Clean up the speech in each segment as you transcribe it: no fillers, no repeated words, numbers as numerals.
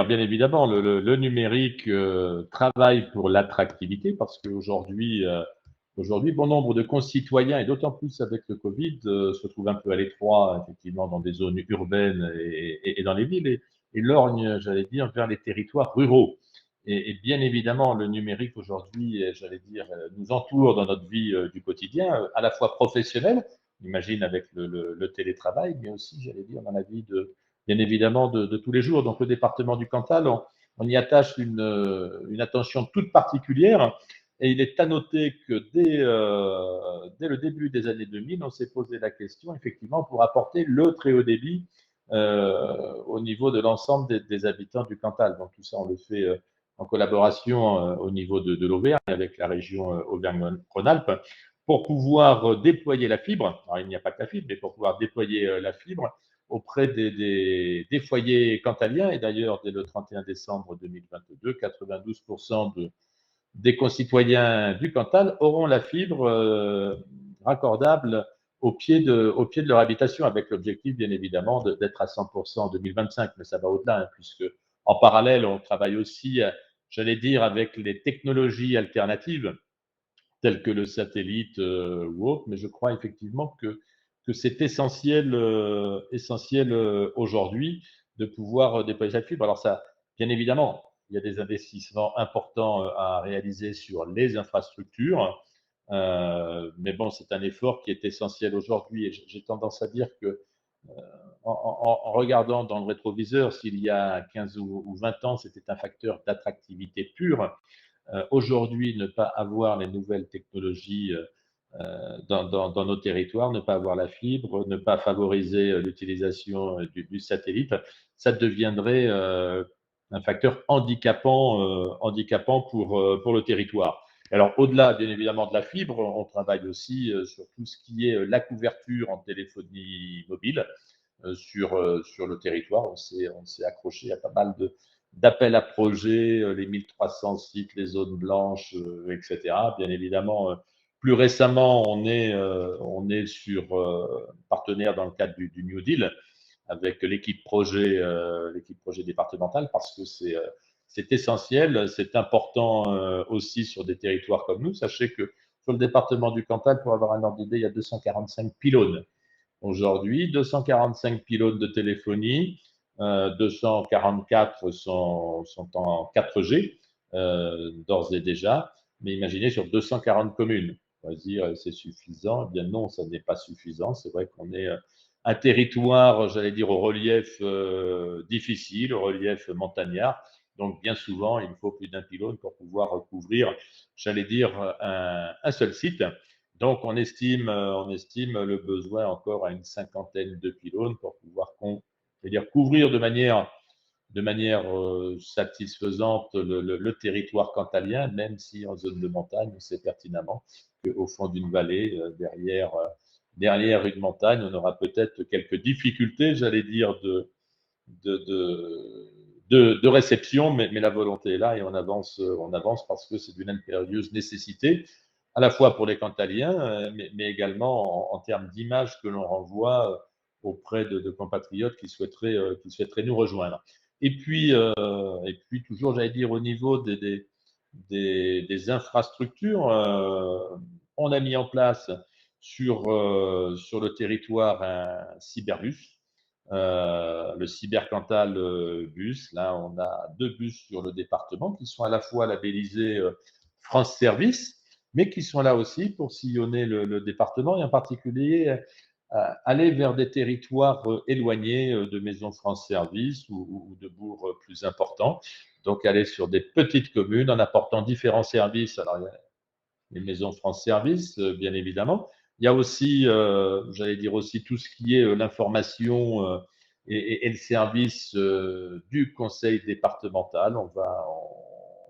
alors bien évidemment, le numérique travaille pour l'attractivité parce qu'aujourd'hui, aujourd'hui, bon nombre de concitoyens, et d'autant plus avec le Covid, se trouvent un peu à l'étroit, effectivement, dans des zones urbaines et dans les villes, et lorgnent, j'allais dire, vers les territoires ruraux. Et bien évidemment, le numérique aujourd'hui, j'allais dire, nous entoure dans notre vie du quotidien, à la fois professionnelle, imagine avec le télétravail, mais aussi, j'allais dire, dans la vie bien évidemment, de tous les jours. Donc, le département du Cantal, on y attache une attention toute particulière. Et il est à noter que dès le début des années 2000, on s'est posé la question, effectivement, pour apporter le très haut débit au niveau de l'ensemble des habitants du Cantal. Donc, tout ça, on le fait en collaboration au niveau de l'Auvergne, avec la région Auvergne-Rhône-Alpes, pour pouvoir déployer la fibre. Alors, il n'y a pas que la fibre, mais pour pouvoir déployer la fibre auprès des foyers cantaliens. Et d'ailleurs, dès le 31 décembre 2022, 92% des concitoyens du Cantal auront la fibre raccordable au pied de leur habitation, avec l'objectif, bien évidemment, d'être à 100% en 2025. Mais ça va au-delà, hein, puisque en parallèle, on travaille aussi, j'allais dire, avec les technologies alternatives, telles que le satellite ou autre. Mais je crois effectivement que c'est essentiel, essentiel aujourd'hui de pouvoir déployer cette fibre. Alors ça, bien évidemment, il y a des investissements importants à réaliser sur les infrastructures, mais bon, c'est un effort qui est essentiel aujourd'hui. Et j'ai tendance à dire que en regardant dans le rétroviseur, s'il y a 15 ou 20 ans, c'était un facteur d'attractivité pure. Aujourd'hui, ne pas avoir les nouvelles technologies dans nos territoires, ne pas avoir la fibre, ne pas favoriser l'utilisation du satellite, ça deviendrait un facteur handicapant pour le territoire. Alors, au-delà, bien évidemment, de la fibre, on travaille aussi sur tout ce qui est la couverture en téléphonie mobile sur le territoire. On s'est accroché à pas mal d'appels à projets, les 1300 sites, les zones blanches, etc. Bien évidemment, plus récemment, on est sur partenaire dans le cadre du New Deal avec l'équipe projet départementale, parce que c'est essentiel, c'est important aussi sur des territoires comme nous. Sachez que sur le département du Cantal, pour avoir un ordre d'idée, il y a 245 pylônes aujourd'hui, 245 pylônes de téléphonie, 244 sont en 4G d'ores et déjà, mais imaginez sur 240 communes. On va se dire c'est suffisant. Eh bien non, ça n'est pas suffisant. C'est vrai qu'on est un territoire, j'allais dire, au relief difficile, au relief montagnard. Donc bien souvent, il faut plus d'un pylône pour pouvoir couvrir, j'allais dire, un seul site. Donc, on estime le besoin encore à une cinquantaine de pylônes pour pouvoir c'est-à-dire couvrir de manière satisfaisante le territoire cantalien, même si en zone de montagne, on sait pertinemment qu'au fond d'une vallée, derrière une montagne, on aura peut-être quelques difficultés, j'allais dire, de, de, de réception, mais la volonté est là et on avance parce que c'est d'une impérieuse nécessité, à la fois pour les Cantaliens, mais également en termes d'image que l'on renvoie auprès de compatriotes qui souhaiteraient nous rejoindre. Et puis toujours, j'allais dire, au niveau des infrastructures, on a mis en place sur le territoire un cyberbus, le Cybercantal bus. Là, on a deux bus sur le département qui sont à la fois labellisés France Service, mais qui sont là aussi pour sillonner le département et en particulier aller vers des territoires éloignés de maisons France Service ou de bourgs plus importants. Donc, aller sur des petites communes en apportant différents services. Alors, il y a les maisons France Service, bien évidemment. Il y a aussi, j'allais dire aussi, tout ce qui est l'information et le service du conseil départemental. On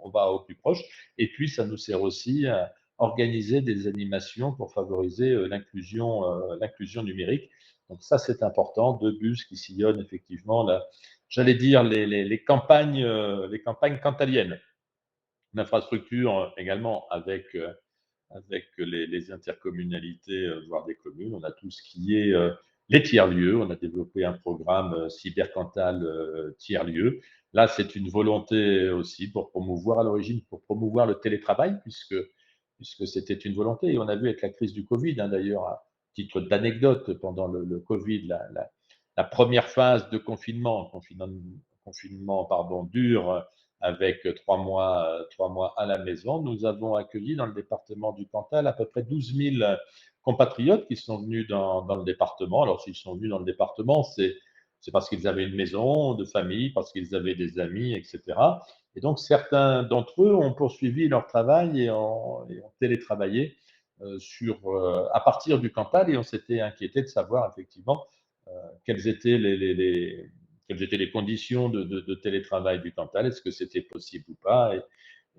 va au plus proche. Et puis, ça nous sert aussi à organiser des animations pour favoriser l'inclusion numérique. Donc ça, c'est important. Deux bus qui sillonnent effectivement, j'allais dire, les campagnes cantaliennes. L'infrastructure également avec les intercommunalités, voire des communes. On a tout ce qui est les tiers-lieux. On a développé un programme cybercantal tiers-lieux. Là, c'est une volonté aussi pour promouvoir à l'origine, pour promouvoir le télétravail, puisque c'était une volonté. Et on a vu avec la crise du Covid, hein, d'ailleurs, à titre d'anecdote, pendant le Covid, la première phase de confinement pardon, dur, avec 3 mois à la maison, nous avons accueilli dans le département du Cantal à peu près 12 000 compatriotes qui sont venus dans le département. Alors, s'ils sont venus dans le département, c'est parce qu'ils avaient une maison de famille, parce qu'ils avaient des amis, etc. Et donc, certains d'entre eux ont poursuivi leur travail et ont télétravaillé à partir du Cantal, et on s'était inquiété de savoir effectivement quelles étaient les conditions de télétravail du Cantal, est-ce que c'était possible ou pas,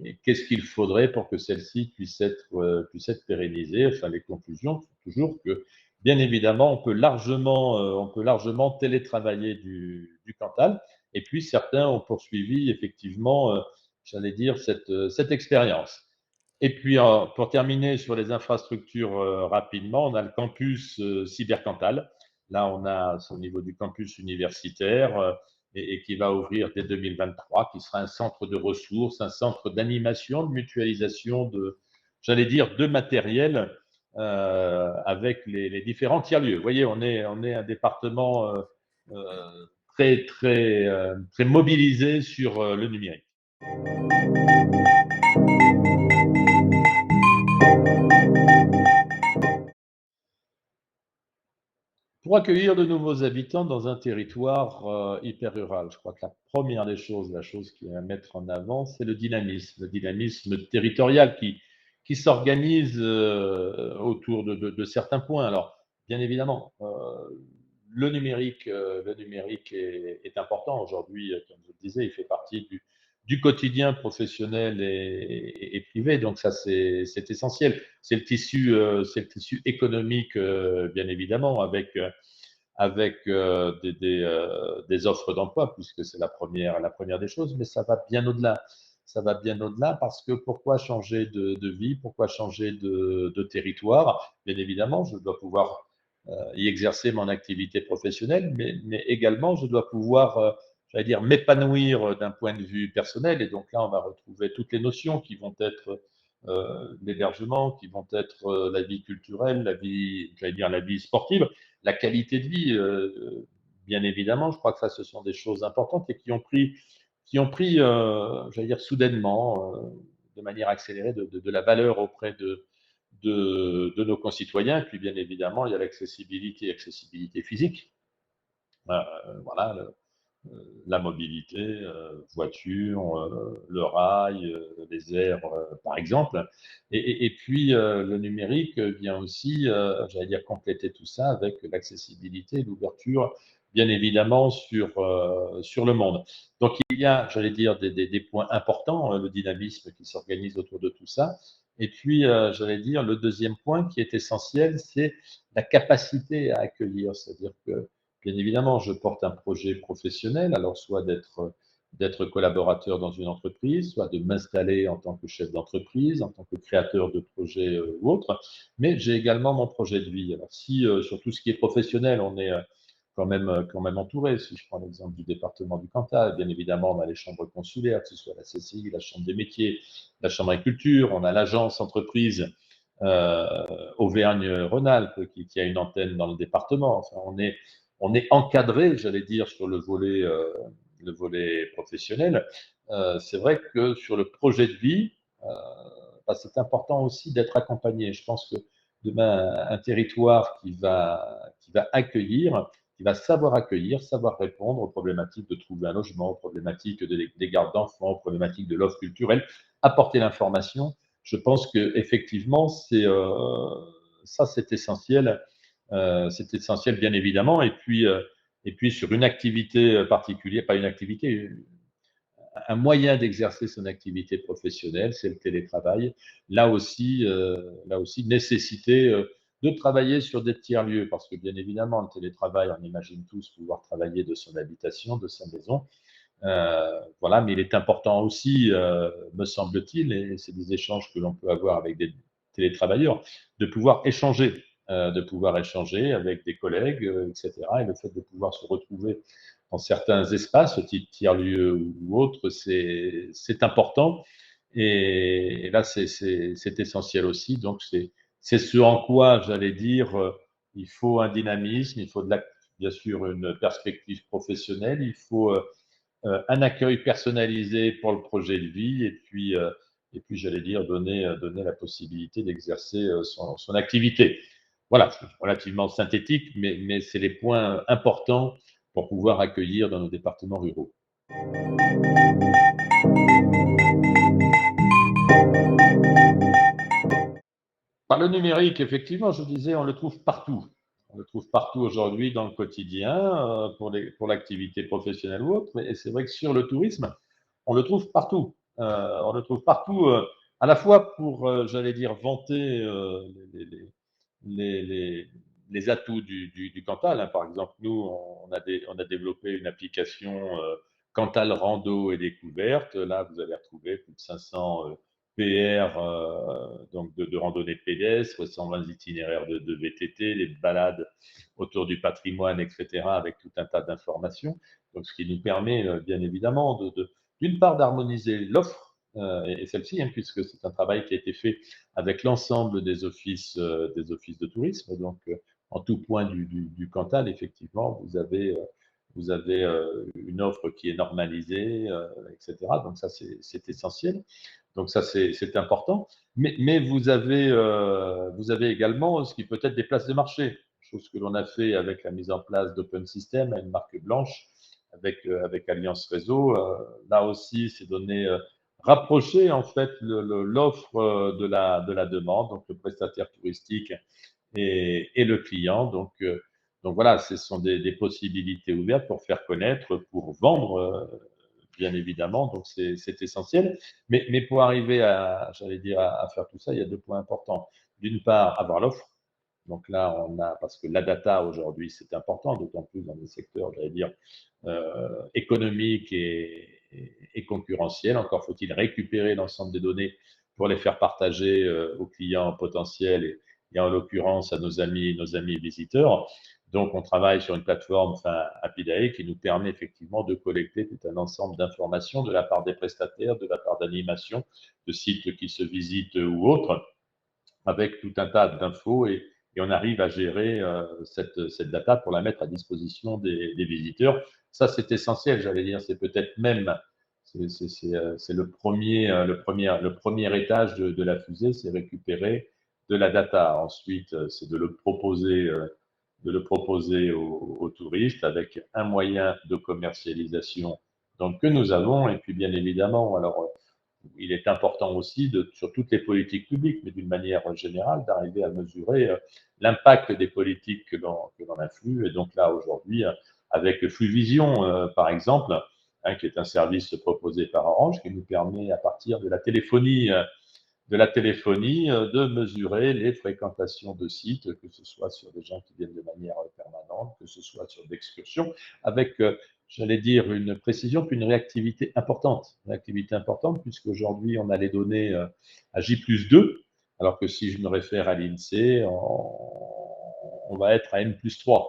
et qu'est-ce qu'il faudrait pour que celle-ci puisse être pérennisée. Enfin, les conclusions sont toujours que, bien évidemment, on peut largement télétravailler du Cantal, et puis certains ont poursuivi effectivement, j'allais dire, cette expérience. Et puis, pour terminer sur les infrastructures rapidement, on a le campus Cybercantal. Là, on a au niveau du campus universitaire et qui va ouvrir dès 2023, qui sera un centre de ressources, un centre d'animation, de mutualisation j'allais dire, de matériel avec les différents tiers-lieux. Vous voyez, on est un département très, très, très mobilisé sur le numérique. Pour accueillir de nouveaux habitants dans un territoire hyper rural, je crois que la première des choses, la chose qui est à mettre en avant, c'est le dynamisme territorial qui s'organise autour de certains points. Alors, bien évidemment, le numérique est important aujourd'hui, comme je le disais, il fait partie du quotidien professionnel et privé, donc ça c'est essentiel. C'est le tissu économique, bien évidemment, avec des offres d'emploi, puisque c'est la première des choses, mais ça va bien au-delà. Ça va bien au-delà parce que pourquoi changer de vie, pourquoi changer de territoire? Bien évidemment, je dois pouvoir y exercer mon activité professionnelle, mais également je dois pouvoir, j'allais dire, m'épanouir d'un point de vue personnel. Et donc là, on va retrouver toutes les notions qui vont être l'hébergement, qui vont être la vie culturelle, j'allais dire, la vie sportive, la qualité de vie, bien évidemment. Je crois que ça, ce sont des choses importantes et qui ont pris, j'allais dire, soudainement, de manière accélérée, de la valeur auprès de nos concitoyens. Et puis, bien évidemment, il y a l'accessibilité physique. Voilà, la mobilité, voiture, le rail, les airs, par exemple. Et puis, le numérique vient aussi, j'allais dire, compléter tout ça avec l'accessibilité et l'ouverture, bien évidemment, sur le monde. Donc, il y a, j'allais dire, des points importants, le dynamisme qui s'organise autour de tout ça. Et puis, j'allais dire, le deuxième point qui est essentiel, c'est la capacité à accueillir. C'est-à-dire que, bien évidemment, je porte un projet professionnel, alors soit d'être collaborateur dans une entreprise, soit de m'installer en tant que chef d'entreprise, en tant que créateur de projets ou autre, mais j'ai également mon projet de vie. Alors si sur tout ce qui est professionnel, on est quand même entouré. Si je prends l'exemple du département du Cantal, bien évidemment, on a les chambres consulaires, que ce soit la CCI, la Chambre des métiers, la Chambre agriculture, on a l'agence entreprise Auvergne-Rhône-Alpes qui a une antenne dans le département. Enfin, on est encadré, j'allais dire, sur le volet professionnel. C'est vrai que sur le projet de vie, c'est important aussi d'être accompagné. Je pense que demain, un territoire qui va accueillir, qui va savoir accueillir, savoir répondre aux problématiques de trouver un logement, aux problématiques des gardes d'enfants, aux problématiques de l'offre culturelle, apporter l'information. Je pense que effectivement, ça, c'est essentiel. C'est essentiel, bien évidemment. Et puis sur une activité particulière, pas une activité, un moyen d'exercer son activité professionnelle, c'est le télétravail. Là aussi, nécessité de travailler sur des tiers-lieux, parce que bien évidemment, le télétravail, on imagine tous pouvoir travailler de son habitation, de sa maison. Voilà, mais il est important aussi, me semble-t-il, et c'est des échanges que l'on peut avoir avec des télétravailleurs, de pouvoir échanger de pouvoir échanger avec des collègues, etc. Et le fait de pouvoir se retrouver dans certains espaces, type tiers-lieux ou autres, c'est important. Et là, c'est essentiel aussi. Donc, c'est ce en quoi, j'allais dire, il faut un dynamisme, il faut bien sûr une perspective professionnelle, il faut un accueil personnalisé pour le projet de vie et puis j'allais dire, donner la possibilité d'exercer son activité. Voilà, c'est relativement synthétique, mais c'est les points importants pour pouvoir accueillir dans nos départements ruraux. Par le numérique, effectivement, je disais, on le trouve partout. On le trouve partout aujourd'hui dans le quotidien, pour l'activité professionnelle ou autre. Et c'est vrai que sur le tourisme, on le trouve partout. On le trouve partout, à la fois pour, j'allais dire, vanter les, les, les, les, les atouts du Cantal, hein. Par exemple, nous, on a développé une application Cantal Rando et Découverte. Là, vous allez retrouver plus de 500 PR, donc de randonnée pédestre, 120 itinéraires de VTT, les balades autour du patrimoine, etc., avec tout un tas d'informations. Donc, ce qui nous permet, bien évidemment, d'une part d'harmoniser l'offre, et celle-ci, hein, puisque c'est un travail qui a été fait avec l'ensemble des offices de tourisme. Donc, en tout point du Cantal, effectivement, vous avez une offre qui est normalisée, etc. Donc ça, c'est essentiel. Donc ça, c'est important. Mais vous avez également ce qui peut être des places de marché, chose que l'on a fait avec la mise en place d'Open System, une marque blanche, avec Alliance Réseau. Là aussi, c'est donner rapprocher en fait l'offre de la demande, donc le prestataire touristique et le client. Donc voilà, ce sont des possibilités ouvertes pour faire connaître, pour vendre, bien évidemment. Donc c'est essentiel. Mais pour arriver j'allais dire, à faire tout ça, il y a deux points importants. D'une part, avoir l'offre. Donc là, parce que la data aujourd'hui, c'est important, d'autant plus dans des secteurs, j'allais dire, économiques et concurrentiels. Encore faut-il récupérer l'ensemble des données pour les faire partager aux clients potentiels et en l'occurrence à nos amis visiteurs. Donc, on travaille sur une plateforme, enfin, Apidae, qui nous permet effectivement de collecter tout un ensemble d'informations de la part des prestataires, de la part d'animations, de sites qui se visitent ou autres, avec tout un tas d'infos et on arrive à gérer cette data pour la mettre à disposition des visiteurs. Ça, c'est essentiel, j'allais dire, c'est peut-être même, c'est le premier étage de la fusée, c'est récupérer de la data. Ensuite, c'est de le proposer aux touristes avec un moyen de commercialisation donc, que nous avons. Et puis, bien évidemment, alors, il est important aussi, sur toutes les politiques publiques, mais d'une manière générale, d'arriver à mesurer l'impact des politiques que l'on influe. Et donc là, aujourd'hui, avec Fluvision, par exemple, hein, qui est un service proposé par Orange, qui nous permet, à partir de la téléphonie, de mesurer les fréquentations de sites, que ce soit sur des gens qui viennent de manière permanente, que ce soit sur d'excursions, avec, j'allais dire, une précision puis une réactivité importante. Une réactivité importante, puisqu'aujourd'hui, on a les données à J+2, alors que si je me réfère à l'INSEE, on va être à N+3.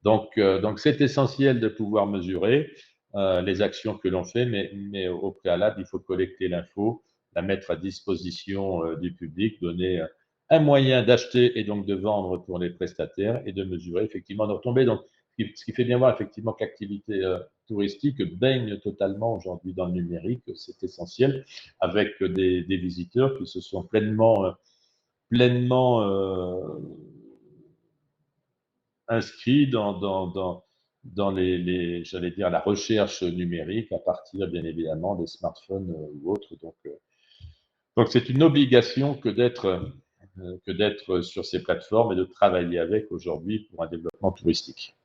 Donc c'est essentiel de pouvoir mesurer les actions que l'on fait, mais au préalable, il faut collecter l'info, la mettre à disposition du public, donner un moyen d'acheter et donc de vendre pour les prestataires et de mesurer effectivement nos retombées. Donc, ce qui fait bien voir effectivement que l'activité touristique baigne totalement aujourd'hui dans le numérique, c'est essentiel, avec des visiteurs qui se sont pleinement inscrits dans j'allais dire, la recherche numérique à partir, bien évidemment, des smartphones ou autres. Donc c'est une obligation que d'être sur ces plateformes et de travailler avec aujourd'hui pour un développement touristique.